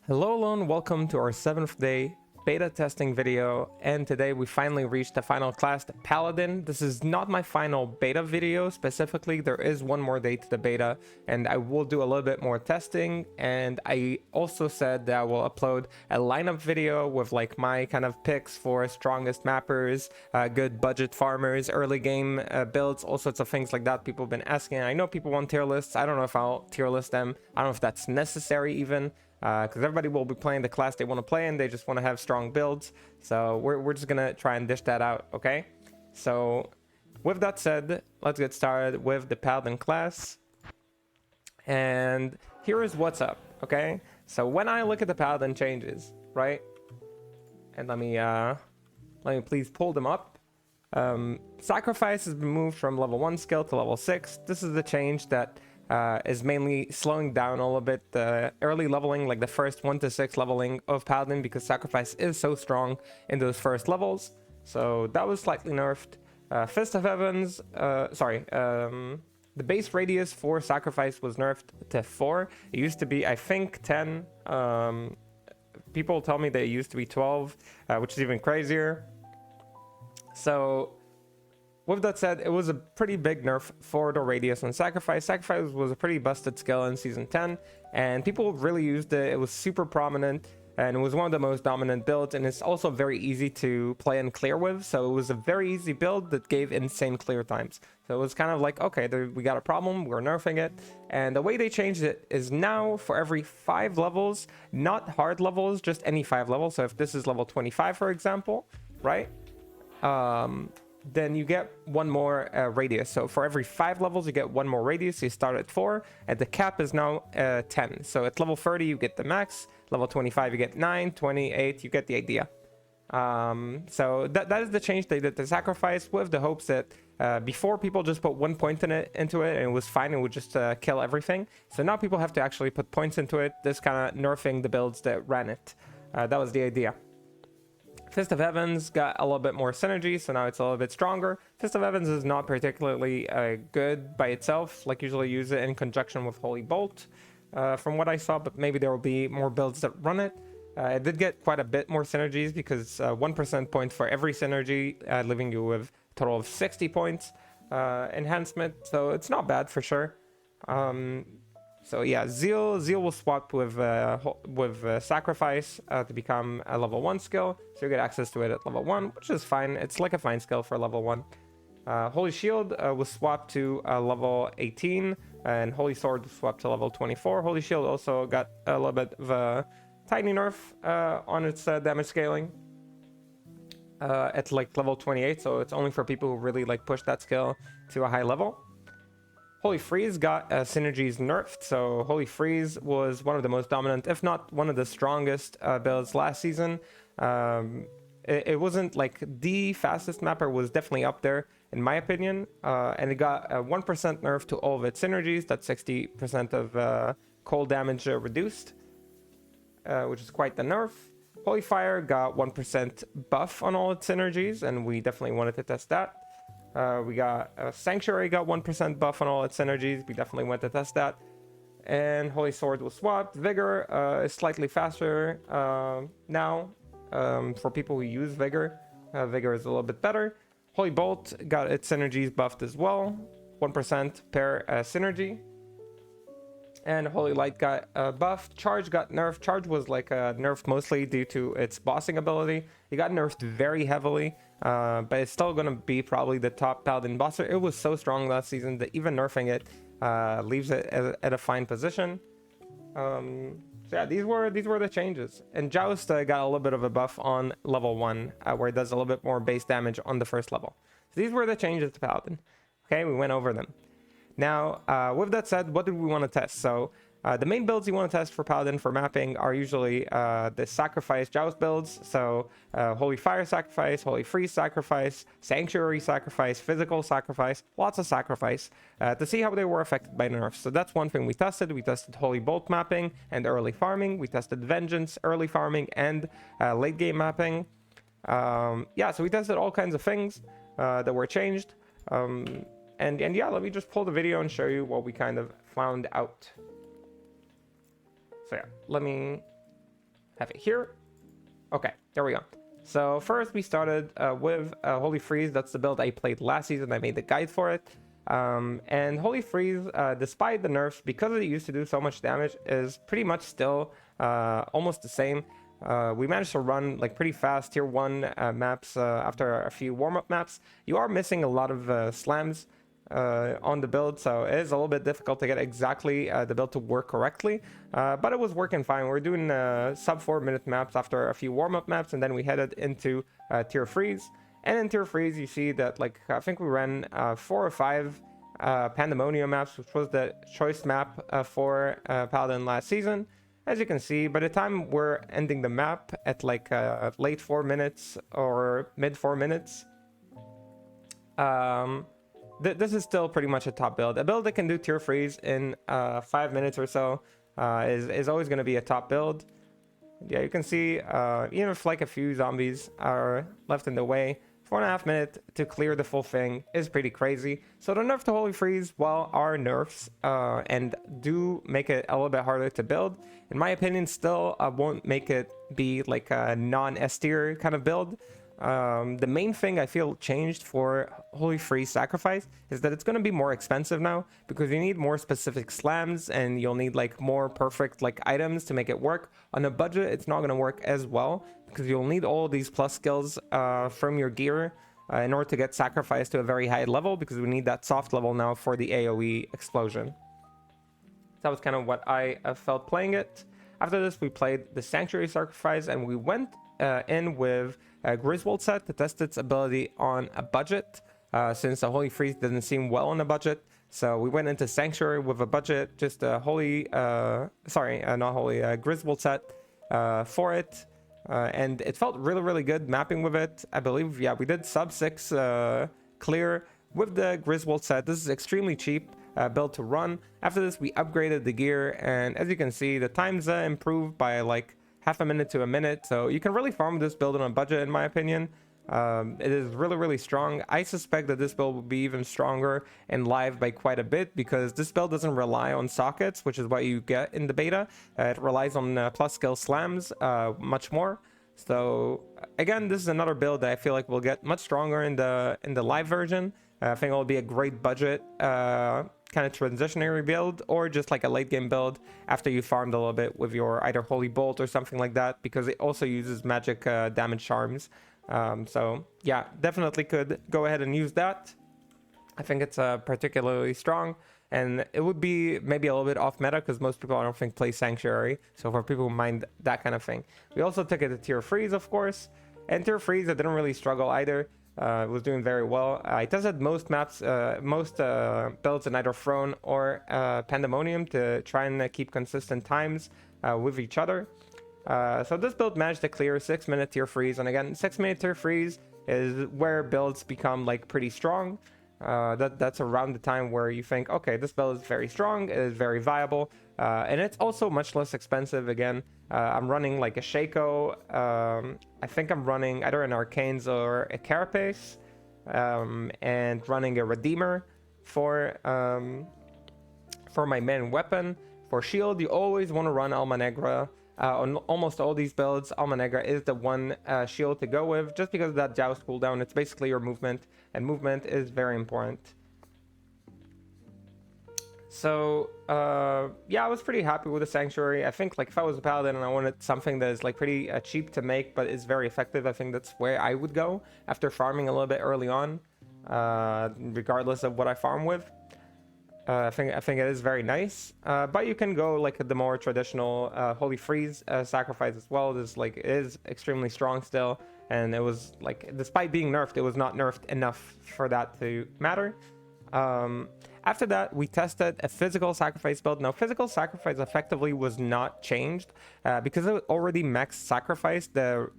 Hello and welcome to our 7th day beta testing video, and today we finally reached the final class, the Paladin. This is not my final beta video specifically. There is one more day to the beta and I will do a little bit more testing, and I also said that I will upload a lineup video with like my kind of picks for strongest mappers, good budget farmers, early game builds, all sorts of things like that people have been asking. I know people want tier lists. I don't know if I'll tier list them. I don't know if that's necessary even, because everybody will be playing the class they want to play and they just want to have strong builds. So we're just gonna try and dish that out. Okay, so with that said, let's get started with the Paladin class, and here is what's up. Okay, so when I look at the Paladin changes, right, and let me please pull them up. Sacrifice has been moved from level 1 skill to level 6. This is the change that is mainly slowing down a little bit the early leveling, like the first 1 to 6 leveling of Paladin, because Sacrifice is so strong in those first levels. So that was slightly nerfed. Fist of Heavens, the base radius for Sacrifice was nerfed to 4. It used to be, I think, 10. People tell me that it used to be 12, which is even crazier. So with that said, it was a pretty big nerf for the radius on Sacrifice. Sacrifice was a pretty busted skill in Season 10, and people really used it. It was super prominent, and it was one of the most dominant builds, and it's also very easy to play and clear with. So it was a very easy build that gave insane clear times. So it was kind of like, okay, we got a problem, we're nerfing it. And the way they changed it is now for every 5 levels, not hard levels, just any 5 levels. So if this is level 25, for example, right? Then you get one more radius. So for every 5 levels, you get one more radius. You start at 4, and the cap is now 10. So at level 30, you get the max. Level 25, you get 9. 28, you get the idea. So that is the change they did to Sacrifice, with the hopes that before people just put 1 point into it and it was fine, it would just kill everything. So now people have to actually put points into it, this kind of nerfing the builds that ran it. That was the idea. Fist of Heavens got a little bit more synergy, so now it's a little bit stronger. Fist of Heavens is not particularly good by itself. Like, usually use it in conjunction with Holy Bolt, from what I saw, but maybe there will be more builds that run it. It did get quite a bit more synergies, because 1% point for every synergy, leaving you with a total of 60 points enhancement, so it's not bad for sure. So yeah, Zeal will swap with Sacrifice to become a level 1 skill, so you get access to it at level 1, which is fine. It's like a fine skill for level 1. Holy Shield was swapped to level 18, and Holy Sword was swapped to level 24. Holy Shield also got a little bit of a tiny nerf on its damage scaling at like level 28, so it's only for people who really like push that skill to a high level. Holy Freeze got synergies nerfed, so Holy Freeze was one of the most dominant, if not one of the strongest builds last season. It wasn't like the fastest mapper, was definitely up there in my opinion, and it got a 1% nerf to all of its synergies. That's 60% of cold damage reduced, which is quite the nerf. Holy Fire got 1% buff on all its synergies, and we definitely wanted to test that. We got Sanctuary got 1% buff on all its synergies. We definitely went to test that. And Holy Sword was swapped. Vigor is slightly faster now for people who use Vigor. Vigor is a little bit better. Holy Bolt got its synergies buffed as well. 1% per synergy. And Holy Light got buffed. Charge got nerfed. Charge was like nerfed mostly due to its bossing ability. It got nerfed very heavily, but it's still going to be probably the top Paladin bosser. It was so strong last season that even nerfing it leaves it at a fine position. So yeah, these were the changes. And Joust got a little bit of a buff on level 1, where it does a little bit more base damage on the first level. So these were the changes to Paladin. Okay, we went over them. Now, with that said, what did we want to test? So the main builds you want to test for Paladin for mapping are usually the Sacrifice Joust builds. So Holy Fire Sacrifice, Holy Freeze Sacrifice, Sanctuary Sacrifice, Physical Sacrifice, lots of Sacrifice, to see how they were affected by nerfs. So that's one thing we tested. We tested Holy Bolt mapping and early farming. We tested Vengeance, early farming, and late game mapping. Yeah, so we tested all kinds of things that were changed. And yeah, let me just pull the video and show you what we kind of found out. So yeah, let me have it here. Okay, there we go. So first we started with Holy Freeze. That's the build I played last season. I made the guide for it. And Holy Freeze, despite the nerfs, because it used to do so much damage, is pretty much still almost the same. We managed to run like pretty fast tier 1 maps after a few warm-up maps. You are missing a lot of slams on the build, so it is a little bit difficult to get exactly the build to work correctly, but it was working fine. We're doing sub 4-minute maps after a few warm-up maps, and then we headed into tier freeze. And in tier freeze you see that, like, I think we ran 4 or 5 Pandemonium maps, which was the choice map for Paladin last season. As you can see, by the time we're ending the map at like late 4 minutes or mid 4 minutes, this is still pretty much a top build. A build that can do tier freeze in 5 minutes or so is always going to be a top build. Yeah, you can see even if like a few zombies are left in the way, 4.5 minutes to clear the full thing is pretty crazy. So the nerf to Holy Freeze, while are nerfs and do make it a little bit harder to build, in my opinion still won't make it be like a non-S tier kind of build. The main thing I feel changed for Holy Freeze Sacrifice is that it's going to be more expensive now, because you need more specific slams and you'll need like more perfect like items to make it work. On a budget it's not going to work as well, because you'll need all these plus skills from your gear in order to get Sacrifice to a very high level, because we need that soft level now for the AoE explosion. That was kind of what I felt playing it. After this we played the Sanctuary Sacrifice, and we went in with Griswold set to test its ability on a budget, since the Holy Freeze didn't seem well on a budget. So we went into Sanctuary with a budget, just a Griswold set for it, and it felt really good mapping with it. I believe, yeah, we did sub 6 clear with the Griswold set. This is extremely cheap build to run. After this we upgraded the gear, and as you can see the times improved by like half a minute to a minute, so you can really farm this build on a budget in my opinion. It is really strong. I suspect that this build will be even stronger in live by quite a bit, because this build doesn't rely on sockets, which is what you get in the beta. It relies on plus skill slams much more. So again, this is another build that I feel like will get much stronger in the live version. I think it will be a great budget kind of transitionary build, or just like a late game build after you farmed a little bit with your either Holy Bolt or something like that, because it also uses magic damage charms. So yeah, definitely could go ahead and use that. I think it's particularly strong, and it would be maybe a little bit off meta, because most people I don't think play Sanctuary, so for people who mind that kind of thing. We also took it to tier freeze, of course, and tier freeze I didn't really struggle either. It was doing very well. I tested most maps, most builds in either Throne or Pandemonium to try and keep consistent times with each other. So this build managed to clear 6-minute tier freeze, and again, 6-minute tier freeze is where builds become like pretty strong. That's around the time where you think, okay, this build is very strong, it is very viable, and it's also much less expensive. Again, I'm running like a Shaco, I think I'm running either an Arcanes or a Carapace, and running a Redeemer for my main weapon. For shield, you always want to run Alma Negra. On almost all these builds, Alma Negra is the one shield to go with, just because of that joust cooldown. It's basically your movement, and movement is very important. So yeah, I was pretty happy with the Sanctuary. I think like if I was a Paladin and I wanted something that is like pretty cheap to make but is very effective, I think that's where I would go after farming a little bit early on, regardless of what I farm with. I think it is very nice, but you can go like the more traditional Holy Freeze Sacrifice as well. This like is extremely strong still, and it was like, despite being nerfed, it was not nerfed enough for that to matter. After that, we tested a physical sacrifice build. Now, physical sacrifice effectively was not changed because it already maxed sacrifice. The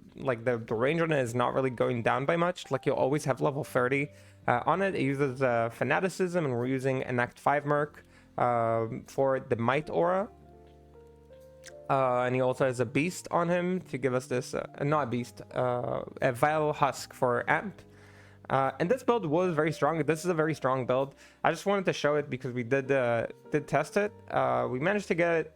range on it is not really going down by much. Like, you'll always have level 30 on it. It uses fanaticism, and we're using an Act 5 Merc for the Might aura. And he also has a beast on him to give us this, not a beast, a Vile Husk for Amp. And this build was very strong. This is a very strong build. I just wanted to show it because we did test it. We managed to get it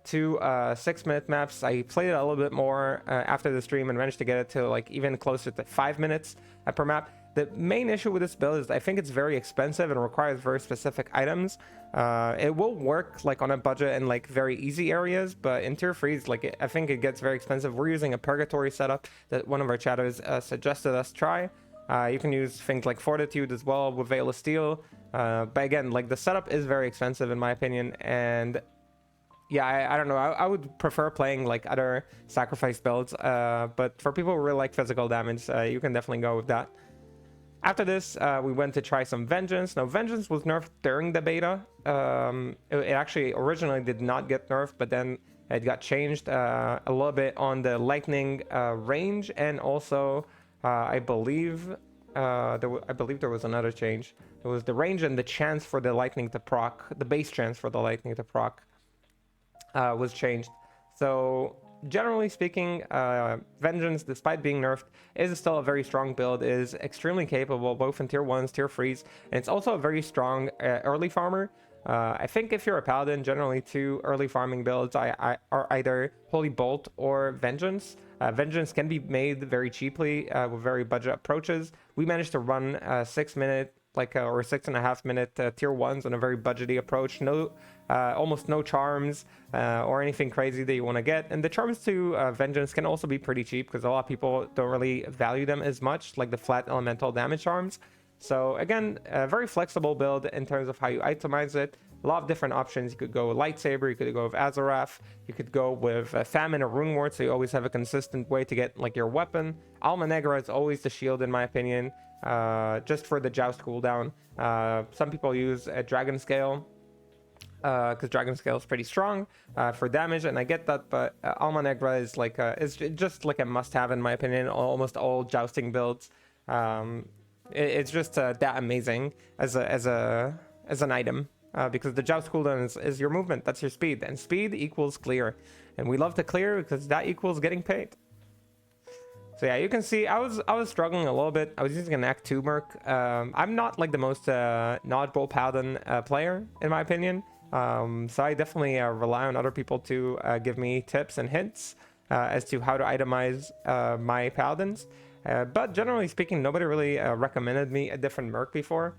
to 6-minute maps. I played it a little bit more after the stream and managed to get it to like even closer to 5 minutes per map. The main issue with this build is I think it's very expensive and requires very specific items. It will work like on a budget and like very easy areas, but in tier 3s, like I think it gets very expensive. We're using a purgatory setup that one of our chatters suggested us try. You can use things like Fortitude as well with Veil of Steel. But again, like the setup is very expensive in my opinion, and yeah, I don't know. I would prefer playing like other sacrifice builds, but for people who really like physical damage, you can definitely go with that. After this, we went to try some Vengeance. Now, Vengeance was nerfed during the beta. It actually originally did not get nerfed, but then it got changed a little bit on the lightning range, and also I believe there was another change. It was the range and the chance for the lightning to proc, the base chance for the lightning to proc was changed. So generally speaking, Vengeance, despite being nerfed, is still a very strong build, is extremely capable both in tier 1s, tier 3s, and it's also a very strong early farmer. I think if you're a Paladin, generally two early farming builds are either Holy Bolt or Vengeance. Vengeance can be made very cheaply with very budget approaches. We managed to run 6-minute or 6.5-minute tier 1s on a very budgety approach. Almost no charms or anything crazy that you want to get. And the charms to Vengeance can also be pretty cheap because a lot of people don't really value them as much, like the flat elemental damage charms. So again, a very flexible build in terms of how you itemize it. A lot of different options. You could go with Lightsaber, you could go with Azarath, you could go with Famine or Rune Ward, so you always have a consistent way to get like your weapon. Alma Negra is always the shield in my opinion, just for the joust cooldown. Some people use a Dragon Scale, because Dragon Scale is pretty strong for damage, and I get that, but Alma Negra is like it's just like a must-have in my opinion. Almost all jousting builds, it's just that amazing as an item, because the joust cooldown is your movement, that's your speed, and speed equals clear, and we love to clear because that equals getting paid. So yeah, you can see I was struggling a little bit. I was using an Act 2 Merc. I'm not like the most knowledgeable Paladin player in my opinion. So I definitely rely on other people to give me tips and hints as to how to itemize my Paladins. But generally speaking, nobody really recommended me a different Merc before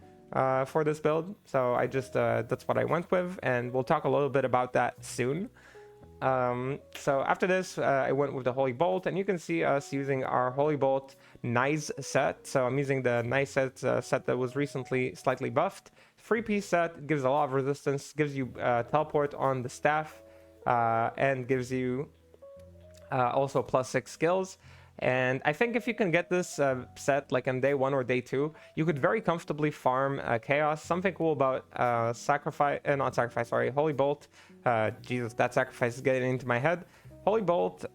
for this build. So I just, that's what I went with, and we'll talk a little bit about that soon. So after this, I went with the Holy Bolt, and you can see us using our Holy Bolt Nice set. So I'm using the Nice set that was recently slightly buffed. 3-piece set, gives a lot of resistance, gives you teleport on the staff, and gives you also +6 skills. And I think if you can get this set like on day 1 or day 2, you could very comfortably farm chaos. Something cool about Holy Bolt. Jesus, that sacrifice is getting into my head. Holy Bolt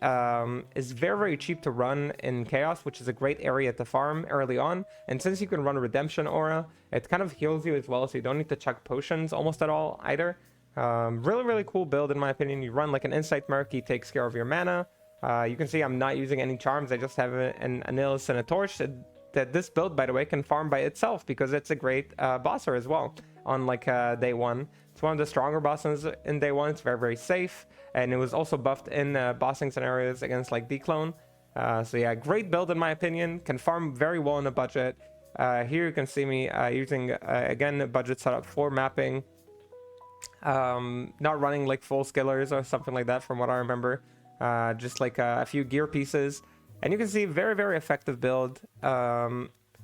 is very cheap to run in Chaos, which is a great area to farm early on. And since you can run Redemption Aura, it kind of heals you as well, so you don't need to chuck potions almost at all either. Really cool build in my opinion. You run like an Insight Merc, he takes care of your mana. You can see I'm not using any charms, I just have an Anilus and a Torch that this build, by the way, can farm by itself because it's a great bosser as well on like day 1. It's one of the stronger bosses in day 1. It's very safe, and it was also buffed in bossing scenarios against like Declone. So yeah, great build in my opinion. Can farm very well on a budget. Here you can see me using again a budget setup for mapping. Not running like full skillers or something like that from what I remember. Just like a few gear pieces, and you can see very effective build.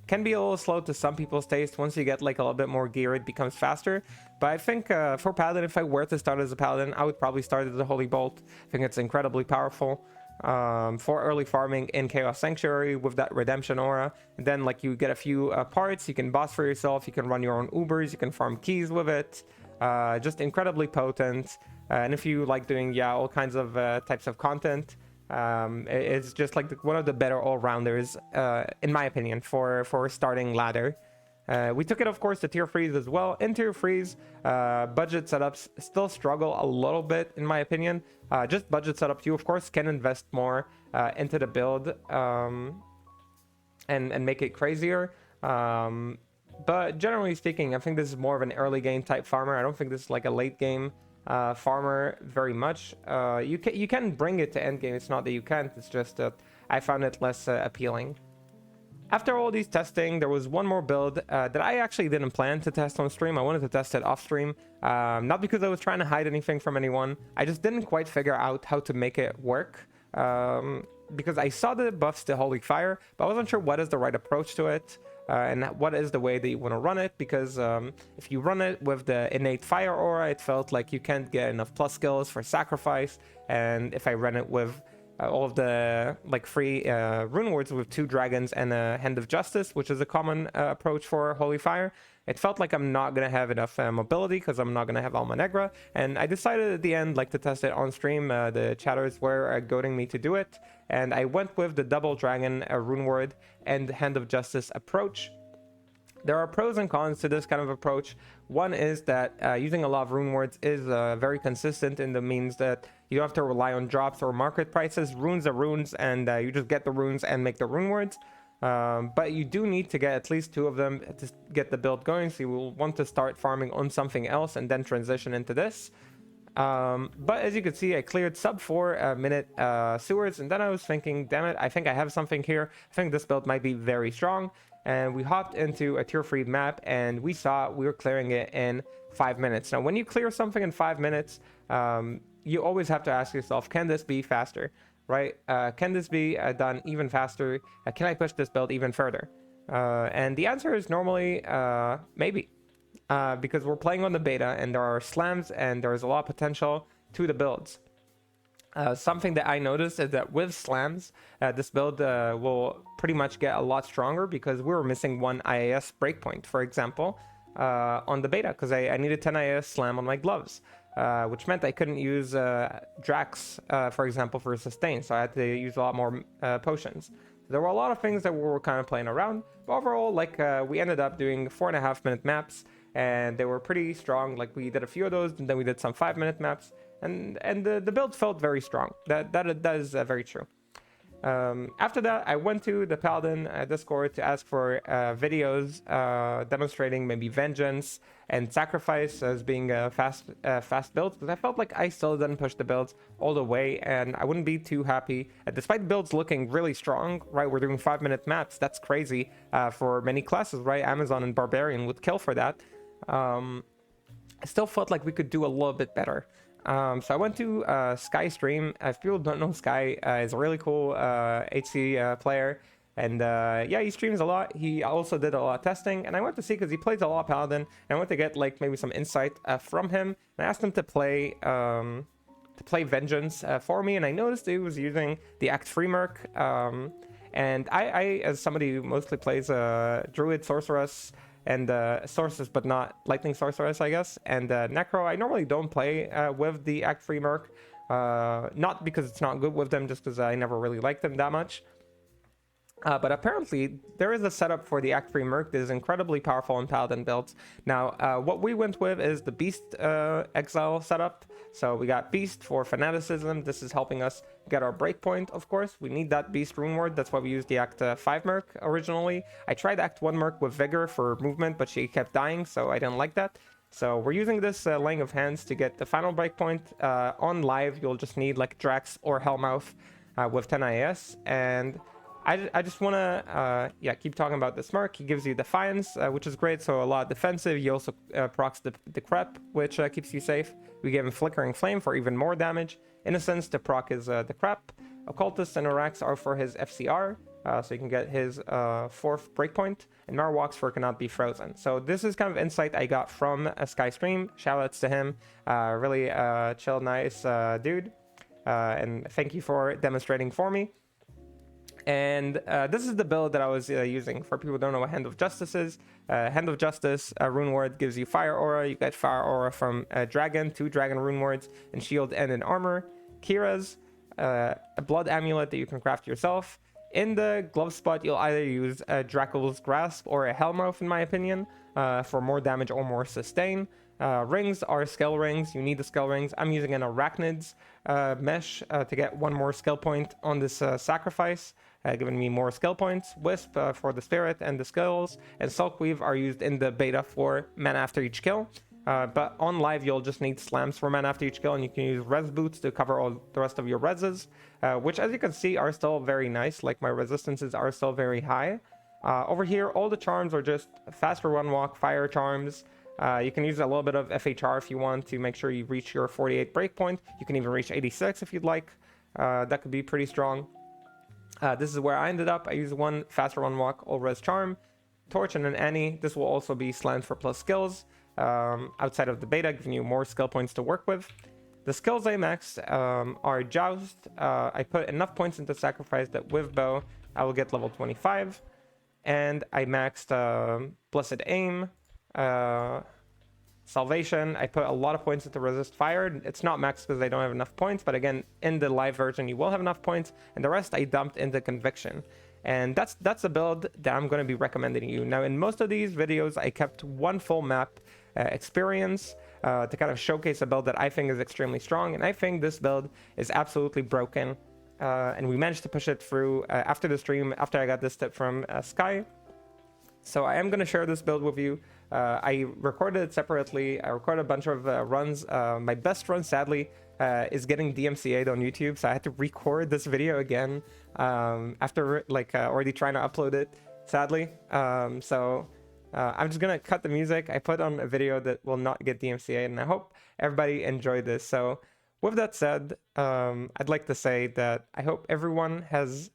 Can be a little slow to some people's taste. Once you get like a little bit more gear, it becomes faster. But I think for Paladin, if I were to start as a Paladin, I would probably start as a Holy Bolt. I think it's incredibly powerful for early farming in Chaos Sanctuary with that Redemption Aura. And then like you get a few parts, you can boss for yourself, you can run your own Ubers, you can farm keys with it. Just incredibly potent. And if you like doing all kinds of types of content, it's just like one of the better all-rounders in my opinion for starting ladder. We took it of course to tier 3s as well. In tier 3s, budget setups still struggle a little bit in my opinion. Just budget setups, you of course can invest more into the build and make it crazier. But generally speaking, I think this is more of an early game type farmer. I don't think this is like a late game farmer very much. You can bring it to endgame. It's not that you can't. It's just that I found it less appealing. After all these testing, there was one more build that I actually didn't plan to test on stream. I wanted to test it off stream, not because I was trying to hide anything from anyone. I just didn't quite figure out how to make it work, because I saw the buffs to Holy Fire, but I wasn't sure what is the right approach to it, and what is the way that you want to run it, because if you run it with the innate Fire Aura, it felt like you can't get enough plus skills for Sacrifice, and if I run it with all of the like free rune words with 2 dragons and a Hand of Justice, which is a common approach for Holy Fire, it felt like I'm not gonna have enough mobility because I'm not gonna have Alma Negra, and I decided at the end like to test it on stream. The chatters were goading me to do it, and I went with the double dragon rune word and Hand of Justice approach. There are pros and cons to this kind of approach. One is that using a lot of rune words is very consistent in the means that you don't have to rely on drops or market prices. Runes are runes, and you just get the runes and make the rune words. But you do need to get at least 2 of them to get the build going, so you will want to start farming on something else and then transition into this. But as you can see, I cleared sub 4 minute sewers, and then I was thinking, damn it, I think I have something here. I think this build might be very strong. And we hopped into a tier 3 map, and we saw we were clearing it in 5 minutes. Now, when you clear something in 5 minutes, you always have to ask yourself, can this be faster, right? Can this be done even faster? Can I push this build even further? And the answer is normally maybe, because we're playing on the beta, and there are slams, and there's a lot of potential to the builds. Something that I noticed is that with slams, this build will pretty much get a lot stronger, because we were missing 1 IAS breakpoint, for example, on the beta, because I needed 10 IAS slam on my gloves, which meant I couldn't use Drax, for example, for sustain, so I had to use a lot more potions. There were a lot of things that we were kind of playing around, but overall, like, we ended up doing 4.5 minute maps, and they were pretty strong. Like, we did a few of those, and then we did some 5 minute maps. And the build felt very strong. That is very true. After that, I went to the Paladin Discord to ask for videos demonstrating maybe Vengeance and Sacrifice as being fast builds, because I felt like I still didn't push the builds all the way, and I wouldn't be too happy. Despite builds looking really strong, right? We're doing 5 minute maps. That's crazy for many classes, right? Amazon and Barbarian would kill for that. I still felt like we could do a little bit better. So I went to Sky stream. If people don't know, Sky is a really cool HC player, and yeah, he streams a lot. He also did a lot of testing, and I went to see because he plays a lot of Paladin, and I went to get like maybe some insight from him. And I asked him to play Vengeance for me, and I noticed he was using the Act 3 Merc. And I, as somebody who mostly plays Druid, Sorceress, and Sorceress, but not Lightning Sorceress, I guess, and Necro, I normally don't play with the Act 3 Merc, not because it's not good with them, just because I never really liked them that much. But apparently, there is a setup for the Act 3 Merc that is incredibly powerful in Paladin builds. Now, what we went with is the Beast Exile setup. So we got Beast for Fanaticism. This is helping us get our breakpoint, of course. We need that Beast rune word. That's why we used the Act 5 Merc originally. I tried Act 1 Merc with Vigor for movement, but she kept dying, so I didn't like that. So we're using this Laying of Hands to get the final breakpoint. On live, you'll just need like Drax or Hellmouth with 10 IAS, and I just want to keep talking about this Merc. He gives you Defiance, which is great, so a lot of defensive. He also procs the Crep, which keeps you safe. We gave him Flickering Flame for even more damage. Innocence to proc is the Crep. Occultist and Orax are for his FCR, so you can get his 4th breakpoint. And Marwalks for Cannot Be Frozen. So this is kind of insight I got from a Sky stream. Shoutouts to him. Really chill, nice dude. And thank you for demonstrating for me. And this is the build that I was using. For people who don't know what Hand of Justice is, Hand of Justice rune word gives you Fire Aura. You get Fire Aura from Dragon, 2 Dragon rune words, and Shield and in Armor. Kira's, a Blood Amulet that you can craft yourself. In the glove spot, you'll either use a Dracul's Grasp or a Hellmouth, in my opinion, for more damage or more sustain. Rings are skill rings. You need the skill rings. I'm using an Arachnid's mesh to get 1 more skill point on this sacrifice, giving me more skill points. Wisp for the spirit and the skills, and Sulkweave are used in the beta for mana after each kill. But on live, you'll just need slams for mana after each kill, and you can use res boots to cover all the rest of your reses, which, as you can see, are still very nice. Like, my resistances are still very high. Over here, all the charms are just faster run walk, fire charms. You can use a little bit of FHR if you want to make sure you reach your 48 breakpoint. You can even reach 86 if you'd like. That could be pretty strong. This is where I ended up. I used one faster run walk, all res charm, torch, and an Annie. This will also be slams for plus skills. Outside of the beta, giving you more skill points to work with. The skills I maxed are Joust. I put enough points into Sacrifice that with Bow, I will get level 25. And I maxed Blessed Aim, Salvation. I put a lot of points into Resist Fire. It's not maxed because I don't have enough points, but again, in the live version, you will have enough points. And the rest I dumped into Conviction. And that's a build that I'm going to be recommending you. Now, in most of these videos, I kept one full map experience to kind of showcase a build that I think is extremely strong. And I think this build is absolutely broken. And we managed to push it through after the stream, after I got this tip from Sky. So I am going to share this build with you. I recorded it separately. I recorded a bunch of runs. My best run, sadly, is getting DMCA'd on YouTube, so I had to record this video again after already trying to upload it, sadly. I'm just gonna cut the music. I put on a video that will not get DMCA'd, and I hope everybody enjoyed this. So with that said, I'd like to say that I hope everyone has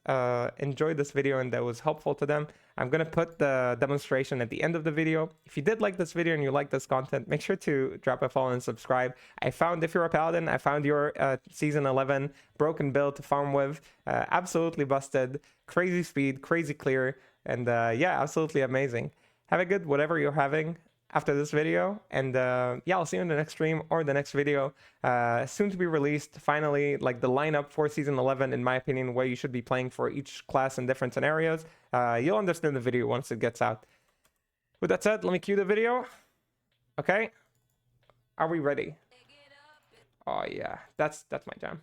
enjoyed this video and that was helpful to them. I'm going to put the demonstration at the end of the video. If you did like this video and you like this content, make sure to drop a follow and subscribe. I found, if you're a Paladin, I found your Season 11 broken build to farm with. Absolutely busted. Crazy speed, crazy clear, and yeah, absolutely amazing. Have a good whatever you're having after this video, and yeah, I'll see you in the next stream or the next video. Soon to be released, finally, like the lineup for Season 11, in my opinion, where you should be playing for each class in different scenarios. You'll understand the video once it gets out. With that said, let me cue the video. Okay, are we ready? Oh yeah, that's my jam.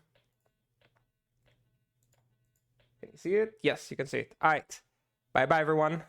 Can you see it? Yes, you can see it. All right, bye bye everyone.